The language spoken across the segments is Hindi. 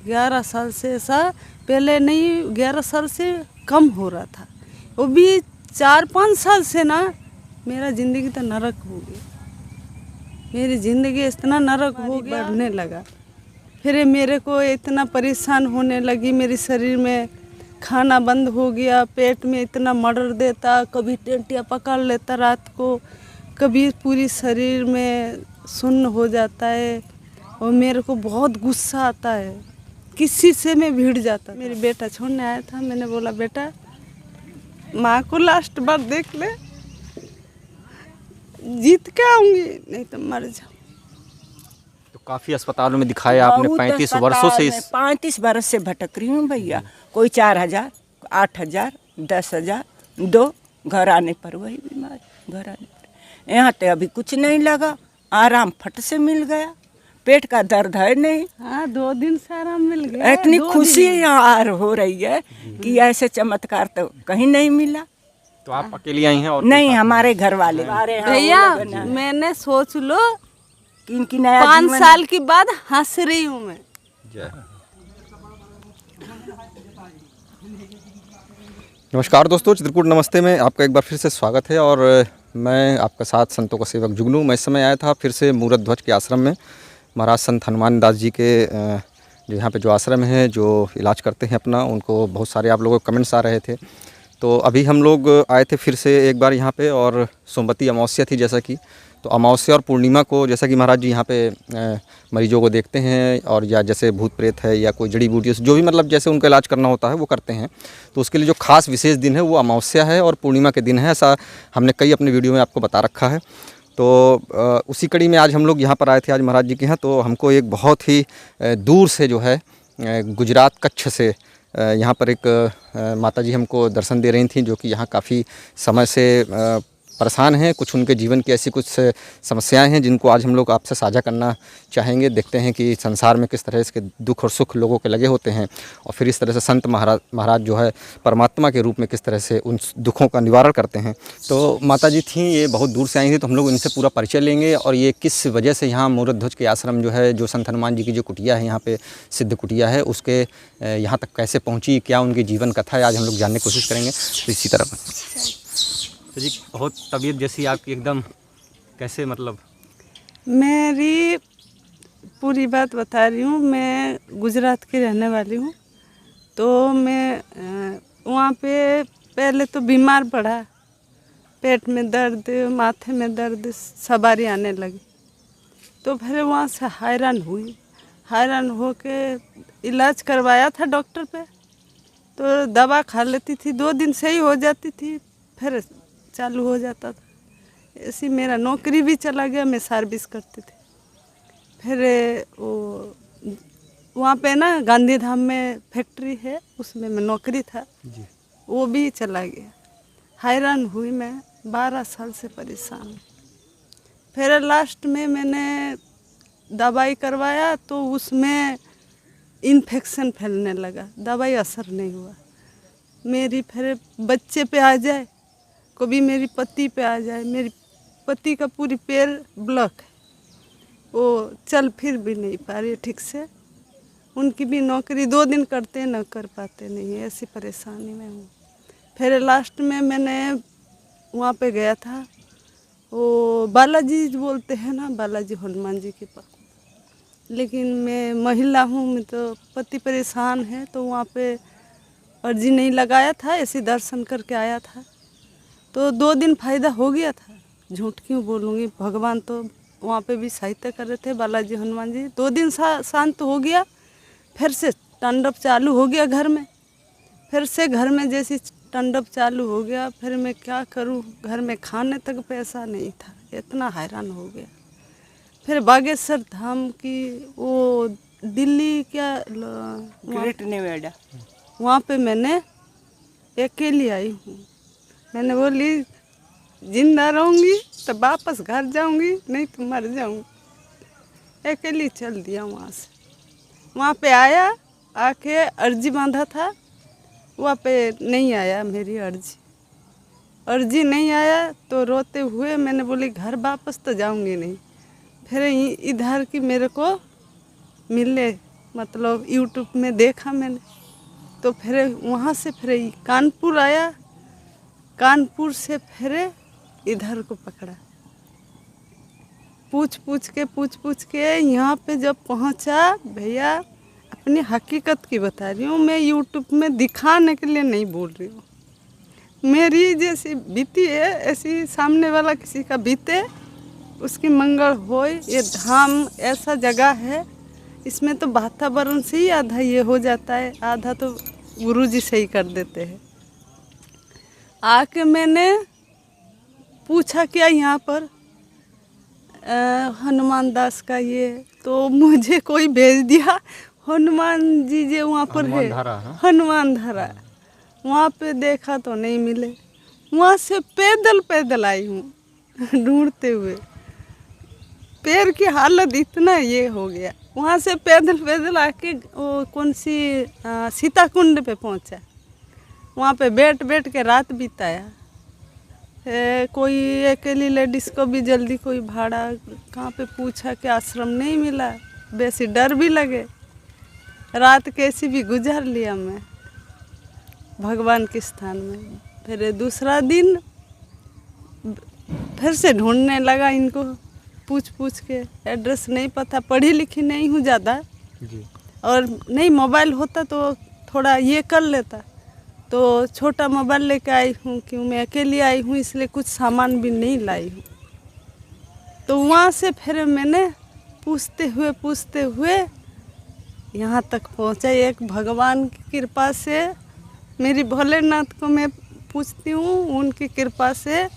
11 साल से ऐसा पहले नहीं, 11 साल से कम हो रहा था। वो भी 4-5 साल से ना मेरा ज़िंदगी तो नरक हो गया। मेरी ज़िंदगी इतना नरक हो गया, बढ़ने लगा। फिर मेरे को इतना परेशान होने लगी, मेरे शरीर में खाना बंद हो गया, पेट में इतना मर्डर देता, कभी टेंटिया पकड़ लेता रात को, कभी पूरी शरीर में सुन्न हो जाता है। और मेरे को बहुत गुस्सा आता है, किसी से मैं भिड़ जाता। मेरी बेटा छोड़ने आया था, मैंने बोला बेटा माँ को लास्ट बार देख ले, जीत के आऊँगी नहीं तो मर जाऊँ। तो काफ़ी अस्पतालों में दिखाया आपने, 35 वर्षों से 35 बरस से भटक रही हूँ भैया। कोई 4,000, 8,000, 10,000 दो, घर आने पर वही बीमारी, घर आने पर। यहाँ तो अभी कुछ नहीं लगा, आराम फट से मिल गया, पेट का दर्द है नहीं। हाँ 2 दिन से आराम मिल गया। इतनी खुशी यहाँ हो रही है कि ऐसे चमत्कार तो कहीं नहीं मिला। तो आप अकेली आई हैं और नहीं, हमारे घर वाले भैया, मैंने सोच लो कि इनकी नया 5 साल के बाद हंस रही हूँ मैं। नमस्कार दोस्तों, चित्रकूट नमस्ते में आपका एक बार फिर से स्वागत है। और मैं आपका साथ संतों का सेवक जुगनू। मैं इस समय आया था फिर से मूरत ध्वज के आश्रम में। महाराज संत हनुमान दास जी के जो यहाँ पे जो आश्रम है, जो इलाज करते हैं अपना, उनको बहुत सारे आप लोगों को कमेंट्स आ रहे थे। तो अभी हम लोग आए थे फिर से एक बार यहाँ पे, और सोमवती अमावस्या थी जैसा कि, तो अमावस्या और पूर्णिमा को जैसा कि महाराज जी यहाँ पे मरीजों को देखते हैं, और या जैसे भूत प्रेत है या कोई जड़ी बूटी, जो भी मतलब जैसे उनका इलाज करना होता है वो करते हैं। तो उसके लिए जो खास विशेष दिन है वो अमावस्या है और पूर्णिमा के दिन है, ऐसा हमने कई अपने वीडियो में आपको बता रखा है। तो उसी कड़ी में आज हम लोग यहाँ पर आए थे, आज महाराज जी के यहाँ। तो हमको एक बहुत ही दूर से जो है गुजरात कच्छ से यहाँ पर एक माता जी हमको दर्शन दे रही थी, जो कि यहाँ काफ़ी समय से परेशान हैं। कुछ उनके जीवन की ऐसी कुछ समस्याएं हैं जिनको आज हम लोग आपसे साझा करना चाहेंगे। देखते हैं कि संसार में किस तरह इसके दुख और सुख लोगों के लगे होते हैं, और फिर इस तरह से संत महाराज जो है परमात्मा के रूप में किस तरह से उन दुखों का निवारण करते हैं। तो माता जी थी, ये बहुत दूर से आई थी, तो हम लोग इनसे पूरा परिचय लेंगे, और ये किस वजह से यहाँ मूरत ध्वज के आश्रम जो है, जो संत हनुमान जी की जो कुटिया है यहाँ पे, सिद्ध कुटिया है, उसके यहाँ तक कैसे पहुँची, क्या उनकी जीवन कथा है, आज हम लोग जानने की कोशिश करेंगे। तो इसी तरह तो जी, बहुत तबीयत जैसी आपकी एकदम कैसे, मतलब मेरी पूरी बात बता रही हूँ। मैं गुजरात की रहने वाली हूँ। तो मैं वहाँ पे पहले तो बीमार पड़ा, पेट में दर्द, माथे में दर्द, सवारी आने लगी। तो फिर वहाँ से हैरान हो के इलाज करवाया था डॉक्टर पे। तो दवा खा लेती थी, 2 दिन से ही हो जाती थी, फिर चालू हो जाता था। ऐसी मेरा नौकरी भी चला गया, मैं सर्विस करती थी। फिर वो वहाँ पे ना गांधी धाम में फैक्ट्री है, उसमें मैं नौकरी था जी, वो भी चला गया। हैरान हुई मैं, 12 साल से परेशान हूँ। फिर लास्ट में मैंने दवाई करवाया तो उसमें इन्फेक्शन फैलने लगा, दवाई असर नहीं हुआ। मेरी फिर बच्चे पे आ जाए, कभी मेरी पति पे आ जाए। मेरी पति का पूरी पैर ब्लॉक है, वो चल फिर भी नहीं पा रही ठीक से। उनकी भी नौकरी 2 दिन करते न कर पाते नहीं, ऐसी परेशानी में हूँ। फिर लास्ट में मैंने वहाँ पे गया था, वो बालाजी बोलते हैं ना, बालाजी हनुमान जी के पास। लेकिन मैं महिला हूँ, मैं तो पति परेशान है, तो वहाँ पे अर्जी नहीं लगाया था, ऐसे दर्शन करके आया था। तो 2 दिन फ़ायदा हो गया था, झूठ क्यों बोलूँगी। भगवान तो वहाँ पे भी सहायता कर रहे थे, बालाजी हनुमान जी। 2 दिन शांत हो गया, फिर से तांडव चालू हो गया घर में। फिर से घर में जैसे तांडव चालू हो गया, फिर मैं क्या करूँ, घर में खाने तक पैसा नहीं था, इतना हैरान हो गया। फिर बागेश्वर धाम की वो दिल्ली क्या ग्रेट नोएडा, वहाँ पे मैंने अकेली आई हूँ। मैंने बोली जिंदा रहूँगी तो वापस घर जाऊँगी, नहीं तो मर जाऊँगी। अकेली चल दिया वहाँ से। वहाँ पे आया, आके अर्जी बांधा था, वहाँ पे नहीं आया मेरी अर्जी नहीं आया। तो रोते हुए मैंने बोली घर वापस तो जाऊँगी नहीं। फिर इधर की मेरे को मिले मतलब यूट्यूब में देखा मैंने, तो फिर वहाँ से फिर कानपुर आया, कानपुर से फिर इधर को पकड़ा, पूछ पूछ के यहाँ पे जब पहुँचा, भैया अपनी हकीकत की बता रही हूँ, मैं यूट्यूब में दिखाने के लिए नहीं बोल रही हूँ। मेरी जैसी बीती है ऐसी सामने वाला किसी का बीते, उसकी मंगल होए। ये धाम ऐसा जगह है, इसमें तो वातावरण से ही आधा ये हो जाता है, आधा तो गुरुजी से ही कर देते हैं। आके मैंने पूछा क्या यहाँ पर हनुमान दास का ये, तो मुझे कोई भेज दिया हनुमान जी जो वहाँ पर है, हनुमान धारा। वहाँ पे देखा तो नहीं मिले, वहाँ से पैदल आई हूँ ढूंढते हुए। पैर की हालत इतना ये हो गया, वहाँ से पैदल आके वो कौन सी सीता कुंड पे पहुँचा, वहाँ पे बैठ के रात बिताया। कोई अकेली लेडीज़ को भी जल्दी कोई भाड़ा कहाँ पे पूछा कि आश्रम नहीं मिला, वैसे डर भी लगे, रात कैसी भी गुजार लिया मैं भगवान के स्थान में। फिर दूसरा दिन फिर से ढूंढने लगा इनको, पूछ के, एड्रेस नहीं पता, पढ़ी लिखी नहीं हूँ ज़्यादा जी, और नहीं मोबाइल होता तो थोड़ा ये कर लेता, तो छोटा मोबाइल लेके आई हूँ, क्यों मैं अकेली आई हूँ इसलिए कुछ सामान भी नहीं लाई हूँ। तो वहाँ से फिर मैंने पूछते हुए यहाँ तक पहुँचा। एक भगवान की कृपा से, मेरी भोलेनाथ को मैं पूछती हूँ, उनकी कृपा से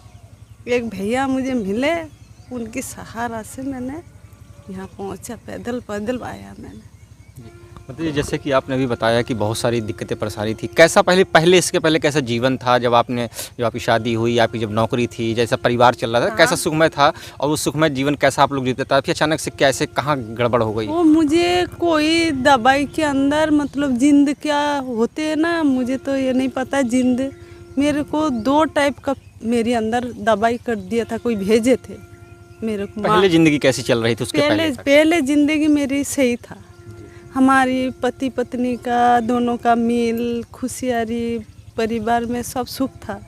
एक भैया मुझे मिले, उनकी सहारा से मैंने यहाँ पहुँचा, पैदल आया मैंने। मतलब जैसे कि आपने अभी बताया कि बहुत सारी दिक्कतें परेशानी थी, कैसा पहले इसके पहले कैसा जीवन था, जब आपकी शादी हुई, आपकी जब नौकरी थी, जैसा परिवार चल रहा था, कैसा सुखमय था, और उस सुखमय जीवन कैसा आप लोग जीते थे, फिर अचानक से कैसे कहाँ गड़बड़ हो गई? वो मुझे कोई दवाई के अंदर मतलब जिंद क्या होते है ना, मुझे तो ये नहीं पता जिंद, मेरे को 2 टाइप का मेरे अंदर दवाई कर दिया था, कोई भेजे थे मेरे को। पहले जिंदगी कैसी चल रही थी उसके पहले जिंदगी मेरी सही था, हमारी पति पत्नी का दोनों का मिल, खुशियारी, परिवार में सब सुख था।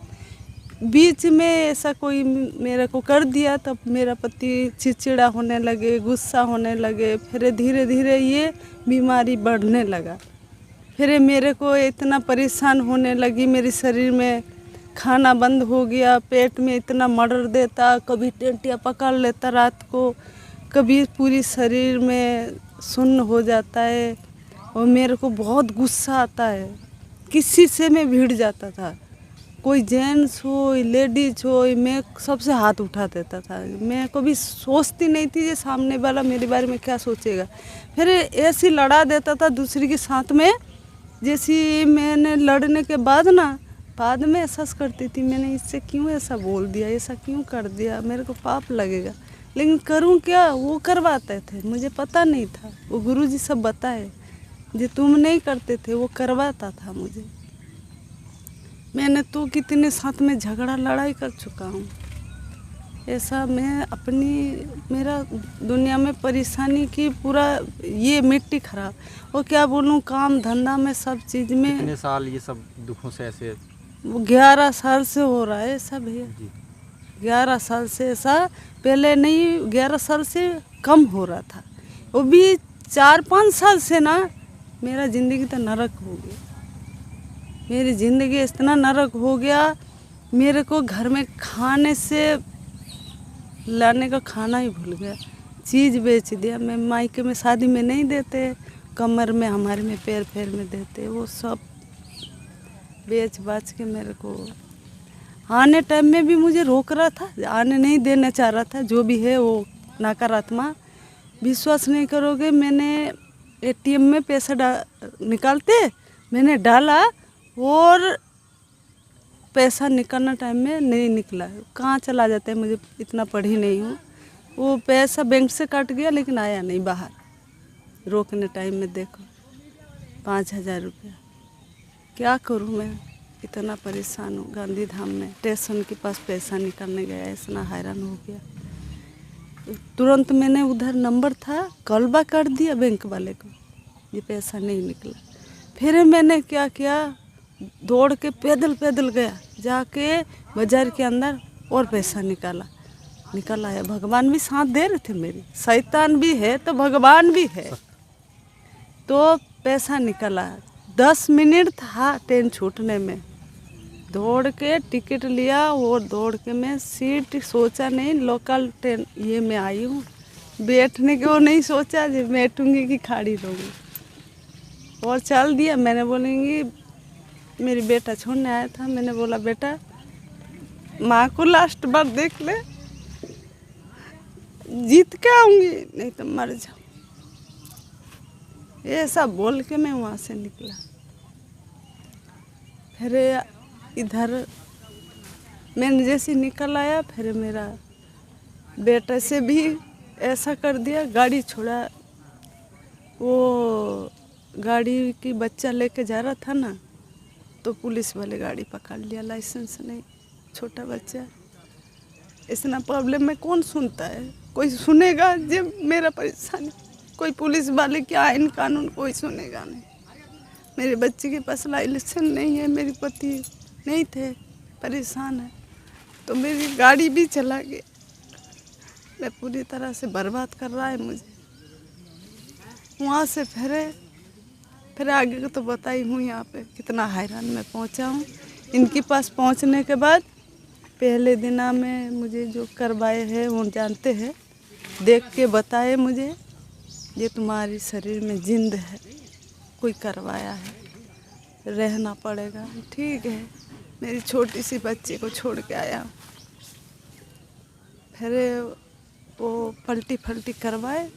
बीच में ऐसा कोई मेरे को कर दिया, तब मेरा पति चिड़चिड़ा होने लगे, गुस्सा होने लगे, फिर धीरे धीरे ये बीमारी बढ़ने लगा। फिर मेरे को इतना परेशान होने लगी, मेरे शरीर में खाना बंद हो गया, पेट में इतना मर्डर देता, कभी टेंटिया पकड़ लेता रात को, कभी पूरी शरीर में सुन्न हो जाता है, और मेरे को बहुत गुस्सा आता है, किसी से मैं भिड़ जाता था, कोई जेंट्स हो लेडीज हो, मैं सबसे हाथ उठा देता था। मैं कभी सोचती नहीं थी ये सामने वाला मेरे बारे में क्या सोचेगा। फिर ऐसी लड़ा देता था दूसरी के साथ में, जैसी मैंने लड़ने के बाद में एहसास करती थी मैंने इससे क्यों ऐसा बोल दिया, ऐसा क्यों कर दिया, मेरे को पाप लगेगा, लेकिन करूं क्या, वो करवाते थे, मुझे पता नहीं था, वो गुरुजी सब बताए, जो तुम नहीं करते थे वो करवाता था मुझे। मैंने तो कितने साथ में झगड़ा लड़ाई कर चुका हूँ, ऐसा मैं मेरा दुनिया में परेशानी की पूरा ये मिट्टी खराब, और क्या बोलूँ, काम धंधा में सब चीज़ में। कितने साल ये सब दुखों से ऐसे? वो 11 साल से हो रहा है ऐसा भैया, 11 साल से ऐसा, पहले नहीं 11 साल से कम हो रहा था, वो भी 4-5 साल से ना मेरा ज़िंदगी तो नरक हो गया, मेरी ज़िंदगी इतना नरक हो गया, मेरे को घर में खाने से लाने का खाना ही भूल गया, चीज़ बेच दिया मैं, मायके में शादी में नहीं देते, कमर में हमारे में पैर में देते, वो सब बेच बाच के मेरे को आने टाइम में भी मुझे रोक रहा था, आने नहीं देना चाह रहा था, जो भी है वो नकारात्मक। विश्वास नहीं करोगे, मैंने एटीएम में पैसा निकालते मैंने डाला, और पैसा निकालना टाइम में नहीं निकला, कहाँ चला जाता है, मुझे इतना पढ़ी नहीं हूँ, वो पैसा बैंक से कट गया लेकिन आया नहीं बाहर, रोकने टाइम में देखो 5000 रुपया, क्या करूँ मैं, इतना परेशान हूँ। गांधी धाम में स्टेशन के पास पैसा निकालने गया, इतना हैरान हो गया, तुरंत मैंने उधर नंबर था कॉल बैक कर दिया बैंक वाले को, ये पैसा नहीं निकला। फिर मैंने क्या किया, दौड़ के पैदल पैदल गया, जाके बाजार के अंदर और पैसा निकल आया। भगवान भी साथ दे रहे थे मेरी, शैतान भी है तो भगवान भी है। तो पैसा निकल आया। 10 मिनट था ट्रेन छूटने में, दौड़ के टिकट लिया और दौड़ के मैं सीट सोचा नहीं, लोकल ट्रेन ये मैं आई हूँ, बैठने के वो नहीं सोचा जी बैठूंगी कि खड़ी रहूँगी, और चल दिया। मैंने बोलेंगी, मेरी बेटा छोड़ने आया था, मैंने बोला बेटा माँ को लास्ट बार देख ले, जीत के आऊँगी नहीं तो मर जाऊँ। ऐसा बोल के मैं वहाँ से निकला। फिर इधर मैंने जैसे निकल आया, फिर मेरा बेटा से भी ऐसा कर दिया, गाड़ी छोड़ा। वो गाड़ी की बच्चा लेके जा रहा था ना, तो पुलिस वाले गाड़ी पकड़ लिया, लाइसेंस नहीं, छोटा बच्चा। इतना प्रॉब्लम में कौन सुनता है, कोई सुनेगा जब मेरा परेशानी, कोई पुलिस वाले क्या आईन कानून कोई सुनेगा नहीं। मेरे बच्चे के पास लाइसेंस नहीं है, मेरे पति नहीं थे, परेशान है, तो मेरी गाड़ी भी चला गया। मैं पूरी तरह से बर्बाद कर रहा है मुझे। वहाँ से फिर आगे को तो बताई हूँ, यहाँ पे कितना हैरान मैं पहुँचा हूँ। इनके पास पहुँचने के बाद पहले दिना में मुझे जो करवाए हैं वो जानते हैं, देख के बताए मुझे ये तुम्हारी शरीर में जिंद है, कोई करवाया है, रहना पड़ेगा। ठीक है, मेरी छोटी सी बच्ची को छोड़ के आया। फिर वो पलटी फल्टी करवाए,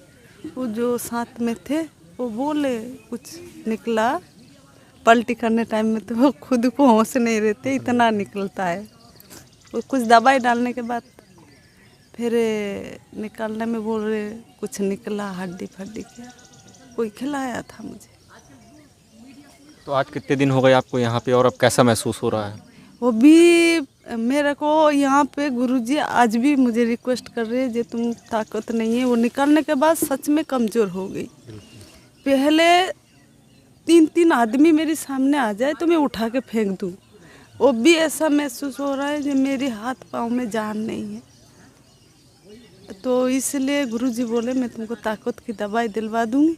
वो जो साथ में थे वो बोले कुछ निकला। पलटी करने टाइम में तो वो खुद को होश नहीं रहते, इतना निकलता है। वो कुछ दवाई डालने के बाद फिर निकालने में बोल रहे कुछ निकला, हड्डी फड्डी क्या, कोई खिलाया था मुझे। तो आज कितने दिन हो गए आपको यहाँ पे, और अब कैसा महसूस हो रहा है? वो भी मेरे को यहाँ पे गुरुजी आज भी मुझे रिक्वेस्ट कर रहे हैं, जो तुम ताकत नहीं है। वो निकलने के बाद सच में कमज़ोर हो गई। पहले 3 आदमी मेरे सामने आ जाए तो मैं उठा के फेंक दूँ, वो भी ऐसा महसूस हो रहा है कि मेरे हाथ पाँव में जान नहीं है। तो इसलिए गुरुजी बोले मैं तुमको ताकत की दवाई दिलवा दूँगी,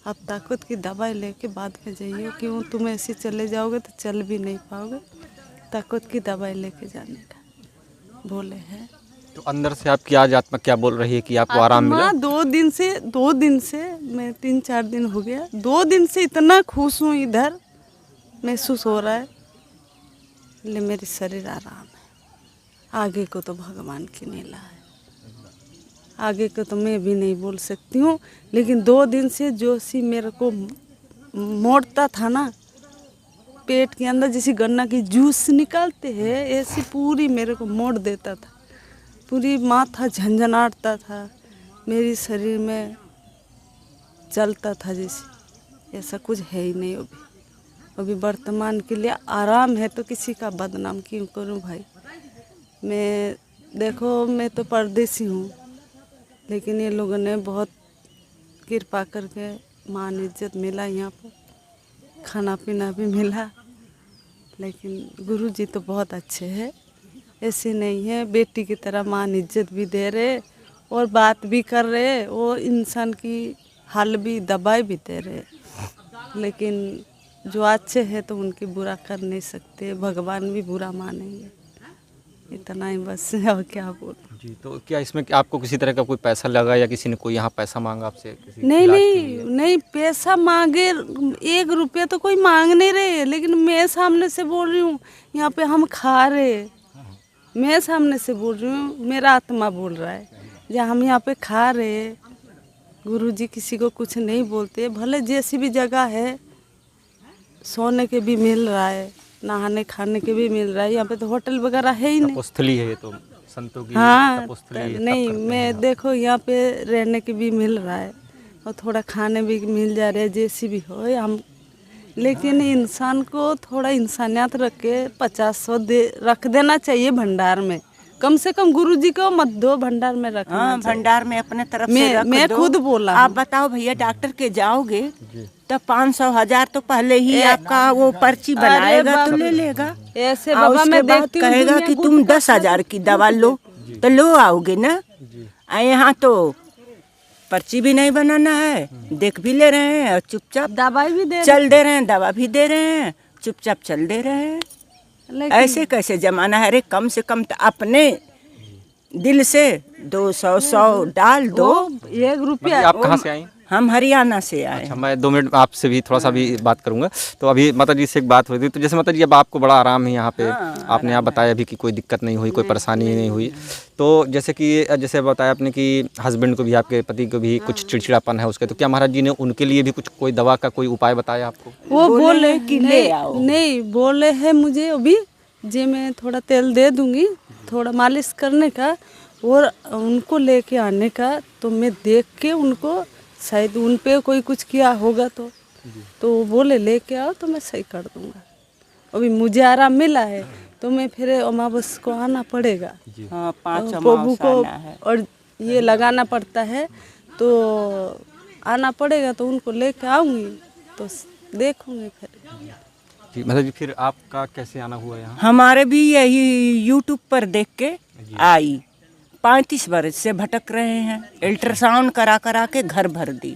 आप ताकत की दवाई लेके बाद में जाइए, क्यों तुम ऐसे चले जाओगे तो चल भी नहीं पाओगे, ताकत की दवाई लेके जाने का बोले हैं। तो अंदर से आपकी आज आत्मा क्या बोल रही है कि आपको आराम मिला? 2 दिन से मैं 3-4 दिन हो गया, 2 दिन से इतना खुश हूँ, इधर महसूस हो रहा है ले मेरी शरीर आराम है। आगे को तो भगवान की लीला है, आगे को तो मैं भी नहीं बोल सकती हूँ। लेकिन 2 दिन से जो सी मेरे को मोड़ता था ना पेट के अंदर, जैसे गन्ना की जूस निकालते हैं ऐसी पूरी मेरे को मोड़ देता था, पूरी माथा झंझनाटता था, मेरी शरीर में चलता था जैसे। ऐसा कुछ है ही नहीं अभी वर्तमान के लिए आराम है, तो किसी का बदनाम क्यों करूं भाई। मैं देखो मैं तो परदेसी हूँ, लेकिन ये लोगों ने बहुत कृपा करके मान इज्जत मिला, यहाँ पर खाना पीना भी मिला। लेकिन गुरुजी तो बहुत अच्छे हैं, ऐसे नहीं है, बेटी की तरह मान इज्जत भी दे रहे और बात भी कर रहे, और इंसान की हाल भी दवाई भी दे रहे। लेकिन जो अच्छे हैं तो उनकी बुरा कर नहीं सकते, भगवान भी बुरा मानेंगे। इतना ही बस, और क्या बोलूं। जी, तो क्या इसमें आपको किसी तरह का कोई पैसा लगा या किसी ने कोई यहाँ पैसा मांगा आपसे? नहीं, पैसा मांगे 1 रुपया तो कोई मांग नहीं रहे, लेकिन मैं सामने से बोल रही हूँ यहाँ पे हम खा रहे, मैं सामने से बोल रही हूँ, मेरा आत्मा बोल रहा है जहाँ हम यहाँ पे खा रहे। गुरुजी किसी को कुछ नहीं बोलते, भले जैसी भी जगह है, सोने के भी मिल रहा है, नहाने खाने के भी मिल रहा है। यहाँ पे तो होटल वगैरह है ही नहीं। तपोस्थली है ये तो, संतों की हाँ, तपोस्थली है, नहीं मैं देखो यहाँ पे रहने के भी मिल रहा है और थोड़ा खाने भी मिल जा रहा है, जैसी भी हो हम। लेकिन इंसान को थोड़ा इंसानियत रख के 50-100 रख देना चाहिए भंडार में, कम से कम गुरुजी को मत दो, भंडार में रखना। हाँ, भंडार में अपने तरफ से रख मैं दो। खुद बोला आप बताओ भैया, डॉक्टर के जाओगे तो 500-1000 तो पहले ही आपका वो पर्ची बनाएगा तो ले लेगा। ऐसे और बाबा उसके मैं बाद देखती हूँ कहेगा दुनिया कि गुट तुम का 10,000 की दवा लो तो लो आओगे ना। यहाँ तो पर्ची भी नहीं बनाना है, देख भी ले रहे हैं और चुपचाप दवाई भी दे चल दे रहे हैं, दवा भी दे रहे हैं, चुपचाप चल दे रहे हैं। लेकिन ऐसे कैसे जमाना है? अरे कम से कम तो अपने दिल से 200 डाल दो। 1 रुपया आप कहाँ से आई? हम हरियाणा से आए। अच्छा, मैं 2 मिनट आपसे भी थोड़ा सा भी बात करूंगा। तो अभी माता जी से एक बात हुई थी, तो जैसे माता जी अब आपको बड़ा आराम है यहाँ पे, आपने यहाँ बताया अभी कि कोई दिक्कत नहीं हुई, कोई परेशानी नहीं हुई। तो जैसे बताया आपने कि हस्बैंड को भी, आपके पति को भी कुछ चिड़चिड़ापन है उसके, तो क्या महाराज जी ने उनके लिए भी कुछ कोई दवा का कोई उपाय बताया आपको? वो बोले कि ले आओ। नहीं बोले है मुझे अभी जे मैं थोड़ा तेल दे दूंगी थोड़ा मालिश करने का और उनको लेके आने का, तो मैं देख के उनको शायद उन पे कोई कुछ किया होगा तो वो बोले लेके आओ तो मैं सही कर दूंगा। अभी मुझे आराम मिला है तो मैं फिर अमावस को आना पड़ेगा। हाँ, 5 प्रभु को आना है। और ये लगाना पड़ता है तो आना पड़ेगा, तो उनको लेके आऊँगी तो देखूँगी फिर। जी मतलब जी, फिर आपका कैसे आना हुआ यहाँ? हमारे भी यही यूट्यूब पर देख के आई। 35 वर्ष से भटक रहे हैं, अल्ट्रासाउंड करा करा के घर भर दी।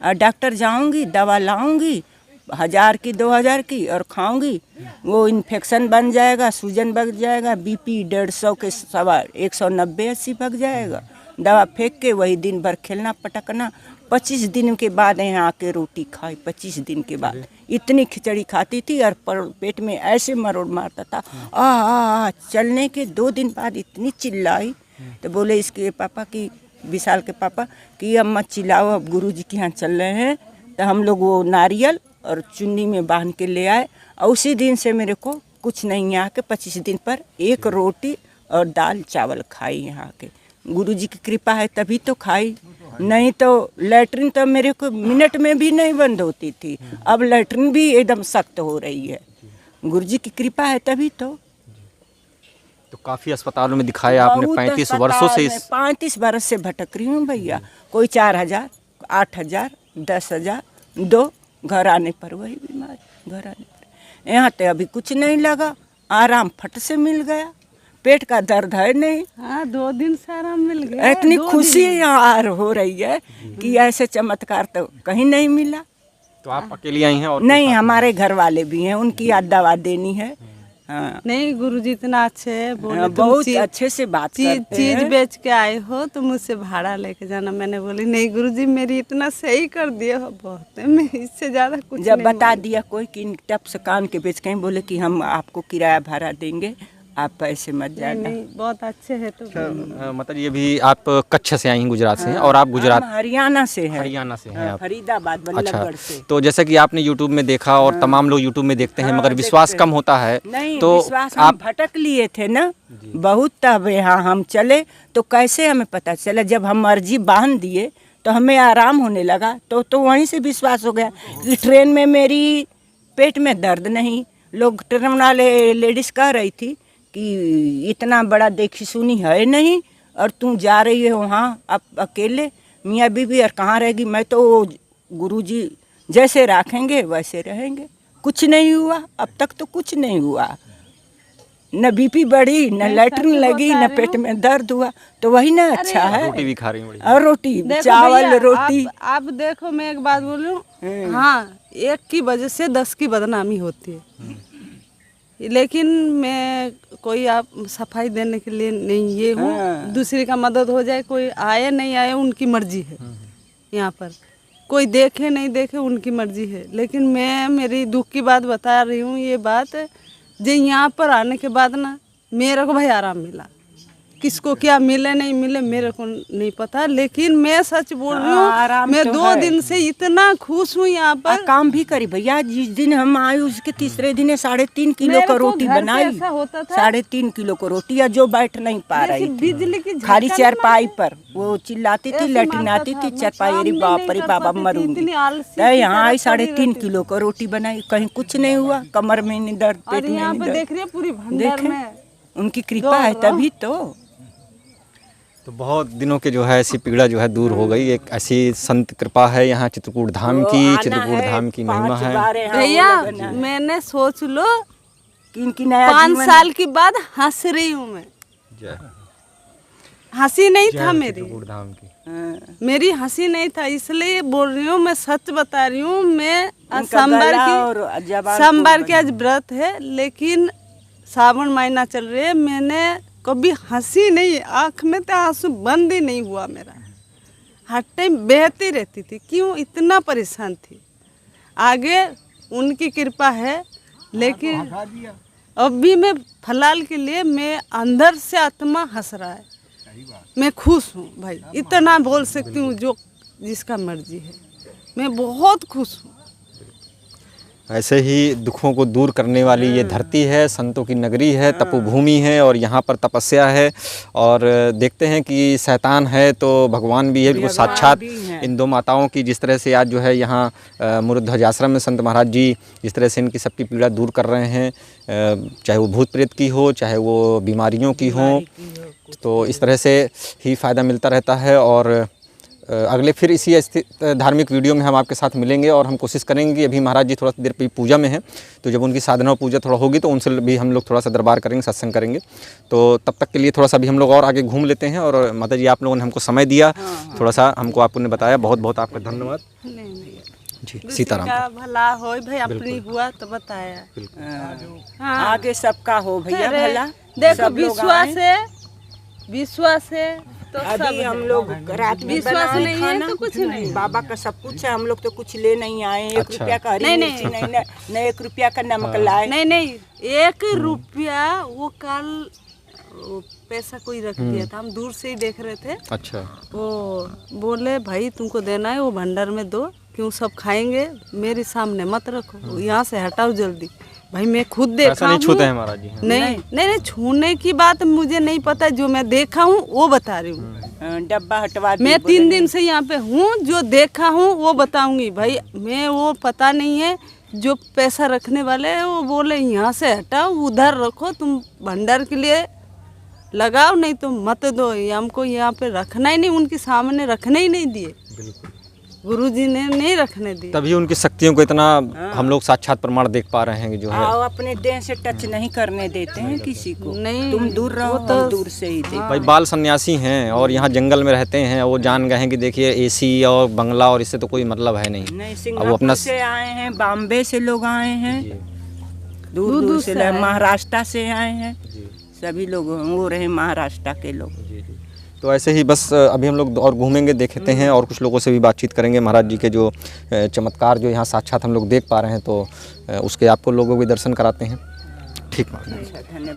और डॉक्टर जाऊंगी, दवा लाऊंगी 1000 की 2000 की और खाऊंगी, वो इन्फेक्शन बन जाएगा, सूजन बन जाएगा, बीपी 150 के सवा 190-80 भाग जाएगा। दवा फेंक के वही दिन भर खेलना पटकना। 25 दिन के बाद यहाँ आके रोटी खाई। 25 दिन के बाद इतनी खिचड़ी खाती थी और पेट में ऐसे मरोड़ मारता था। आ चलने के 2 दिन बाद इतनी चिल्लाई तो बोले इसके पापा की, विशाल के पापा कि अब मत चिल्लाओ, अब गुरुजी के यहाँ चल रहे हैं। तो हम लोग वो नारियल और चुन्नी में बांध के ले आए और उसी दिन से मेरे को कुछ नहीं, यहाँ के 25 दिन पर 1 रोटी और दाल चावल खाई। यहाँ के गुरुजी की कृपा है तभी तो खाई, नहीं तो लैट्रिन तो मेरे को मिनट में भी नहीं बंद होती थी, अब लैट्रिन भी एकदम सख्त हो रही है। गुरुजी की कृपा है तभी तो काफ़ी अस्पतालों में दिखाया आपने 35 वर्षों से। 35 वर्ष से भटक रही हूँ भैया। कोई 4000, 8000, 10,000 दो, घर आने पर वही बीमारी, घर आने पर। यहाँ तो अभी कुछ नहीं लगा, आराम फट से मिल गया, पेट का दर्द है नहीं। हाँ 2 दिन से आराम मिल गया। इतनी खुशी यहाँ हो रही है कि ऐसे चमत्कार तो कहीं नहीं मिला। तो आप अकेली आई हैं? और नहीं, हमारे घर वाले भी हैं, उनकी याद दवा देनी है। हाँ। नहीं गुरुजी इतना अच्छे है, बोले बहुत अच्छे से बात करते चीज हैं। बेच के आए हो तो मुझसे भाड़ा लेके जाना। मैंने बोली नहीं गुरुजी मेरी इतना सही कर दिए हो बहुत है, मैं इससे ज्यादा कुछ जब नहीं बता दिया कोई कि टप से कान के बेच कहीं, बोले कि हम आपको किराया भाड़ा देंगे, आप पैसे मत जाना। नहीं बहुत अच्छे है। तो मतलब ये भी आप कच्छ से आई हैं, गुजरात से हैं? और आप गुजरात हम हरियाणा से हैं। हरियाणा से हैं आप? फरीदाबाद, अच्छा, बल्लभगढ़ से। तो जैसे कि आपने यूट्यूब में देखा और तमाम लोग यूट्यूब में देखते हैं, मगर विश्वास कम होता है। नहीं, तो विश्वास हम भटक लिए थे ना बहुत, तब यहाँ हम चले तो कैसे हमें पता चला। जब हम अर्जी बांध दिए तो हमें आराम होने लगा, तो वहीं से विश्वास हो गया कि ट्रेन में मेरी पेट में दर्द नहीं। लोग ट्रेन वाले लेडीज कह रही थी कि इतना बड़ा देखी सुनी है नहीं और तू जा रही है वहाँ अब अकेले, मियाँ बीबी और कहाँ रहेगी। मैं तो गुरुजी जैसे रखेंगे वैसे रहेंगे। कुछ नहीं हुआ, अब तक तो कुछ नहीं हुआ, न बीपी बढ़ी, न लैट्रिन लगी, न पेट में दर्द हुआ, तो वही ना अच्छा है। रोटी भी खा रही हूँ और रोटी, देखो चावल भैया, रोटी। आप देखो मैं एक बात बोलूं, हाँ 1 की वजह से 10 की बदनामी होती है। लेकिन मैं कोई आप सफाई देने के लिए नहीं ये हूँ। दूसरे का मदद हो जाए, कोई आए नहीं आए उनकी मर्जी है। यहाँ पर कोई देखे नहीं देखे उनकी मर्जी है, लेकिन मैं मेरी दुख की बात बता रही हूँ। ये बात जो यहाँ पर आने के बाद ना मेरे को भाई आराम मिला। किसको क्या मिले नहीं मिले मेरे को नहीं पता, लेकिन मैं सच बोल रही हूँ, मैं 2 दिन से इतना खुश हूँ यहाँ पर। काम भी करी भैया। जिस दिन हम आए उसके तीसरे दिन 3.5 किलो का रोटी बनाई। 3.5 किलो का रोटी, या जो बैठ नहीं पा रही थी, बिजली की खाली चारपाई पर वो चिल्लाती थी, लैट्रिन आती थी, चारपाई, अरे बाप रे बाबा मरूंगी। तो यहाँ आई 3.5 किलो का रोटी बनाई, कहीं कुछ नहीं हुआ, कमर में नहीं दर्द, पेट में नहीं दर्द। देख रही है पूरी भंडार में उनकी कृपा है तभी तो। तो बहुत दिनों के जो है ऐसी पीड़ा जो है दूर हो गई। एक ऐसी संत कृपा है यहाँ चित्रकूट धाम की, चित्रकूट धाम की महिमा है। भैया मैंने सोच लो कि नया 5 साल के बाद हंस रही हूँ मैं। जय हंसी नहीं था मेरी, चित्रकूट धाम की। मेरी हंसी नहीं था, इसलिए बोल रही हूँ, मैं सच बता रही हूँ। मैं उनका गला और जबान सोमवार की आज व्रत है, लेकिन सावन महीना चल रही है, मैंने कभी हंसी नहीं, आँख में तो आंसू बंद ही नहीं हुआ मेरा, हर टाइम बहती रहती थी। क्यों? इतना परेशान थी। आगे उनकी कृपा है, लेकिन अभी मैं फिलहाल के लिए मैं अंदर से आत्मा हंस रहा है, मैं खुश हूँ भाई, इतना बोल सकती हूँ, जो जिसका मर्जी है, मैं बहुत खुश हूँ। ऐसे ही दुखों को दूर करने वाली ये धरती है, संतों की नगरी है, तपोभूमि है और यहाँ पर तपस्या है। और देखते हैं कि शैतान है तो भगवान भी है, बिल्कुल साक्षात इन दो माताओं की। जिस तरह से आज जो है यहाँ मूर्ध्वज आश्रम में संत महाराज जी जिस तरह से इनकी सबकी पीड़ा दूर कर रहे हैं, चाहे वो भूत प्रेत की हो, चाहे वो बीमारियों की हो, तो इस तरह से ही फ़ायदा मिलता रहता है। और अगले फिर इसी धार्मिक वीडियो में हम आपके साथ मिलेंगे और हम कोशिश करेंगे कि अभी महाराज जी थोड़ा सा देर पे पूजा में हैं, तो जब उनकी साधना और पूजा थोड़ा होगी तो उनसे भी हम लोग थोड़ा सा दरबार करेंगे, सत्संग करेंगे। तो तब तक के लिए थोड़ा सा भी हम लोग और आगे घूम लेते हैं। और माता जी आप लोगों ने हमको समय दिया, थोड़ा सा हमको आपने बताया, बहुत बहुत आपका धन्यवाद जी। सीताराम का भला हो भाई, अपनी हुआ तो बताया। हाँ। आगे सबका हो भैया भला। देखो विश्वास है तो अभी हम लोग रात में विश्वास नहीं है खाना, तो कुछ नहीं। बाबा का सब कुछ है, हम लोग तो कुछ ले नहीं आए। 1 अच्छा। रुपया का हरी मिर्ची नहीं, 1 रुपया का नमक लाए। नहीं 1 रुपया वो कल वो पैसा कोई रख दिया था, हम दूर से ही देख रहे थे। अच्छा। वो बोले भाई तुमको देना है वो भंडार में दो, क्यों सब खाएंगे, मेरे सामने मत रखो, यहाँ से हटाओ जल्दी। भाई मैं खुद देखा हूँ। छूते हैं महाराज जी। नहीं छूने की बात मुझे नहीं पता, जो मैं देखा हूँ वो बता रही हूँ। डब्बा हटवा मैं 3 दिन से यहाँ पे हूँ, जो देखा हूँ वो बताऊंगी भाई। मैं वो पता नहीं है, जो पैसा रखने वाले हैं वो बोले यहाँ से हटाओ, उधर रखो, तुम भंडार के लिए लगाओ, नहीं तो मत दो। हमको यहाँ पे रखना ही नहीं, उनके सामने रखने ही नहीं दिए। गुरुजी ने नहीं रखने दिए। तभी उनकी शक्तियों को इतना हम लोग साक्षात प्रमाण देख पा रहे हैं कि जो है अपने देह से टच नहीं करने देते हैं किसी को। नहीं, तुम दूर रहो, तो हम दूर से ही देखो। भाई बाल सन्यासी हैं और यहाँ जंगल में रहते हैं, वो जान गए हैं कि देखिए एसी और बंगला और इससे तो कोई मतलब है नहीं। नहीं, अब वो सिंगापुर अपना से आए हैं, बॉम्बे से लोग आए हैं, दूर दूर से महाराष्ट्र से आए हैं, सभी लोग वो रहे महाराष्ट्र के लोग। तो ऐसे ही बस अभी हम लोग और घूमेंगे, देखते हैं और कुछ लोगों से भी बातचीत करेंगे। महाराज जी के जो चमत्कार जो यहाँ साक्षात हम लोग देख पा रहे हैं, तो उसके आपको लोगों के दर्शन कराते हैं। ठीक, धन्यवाद।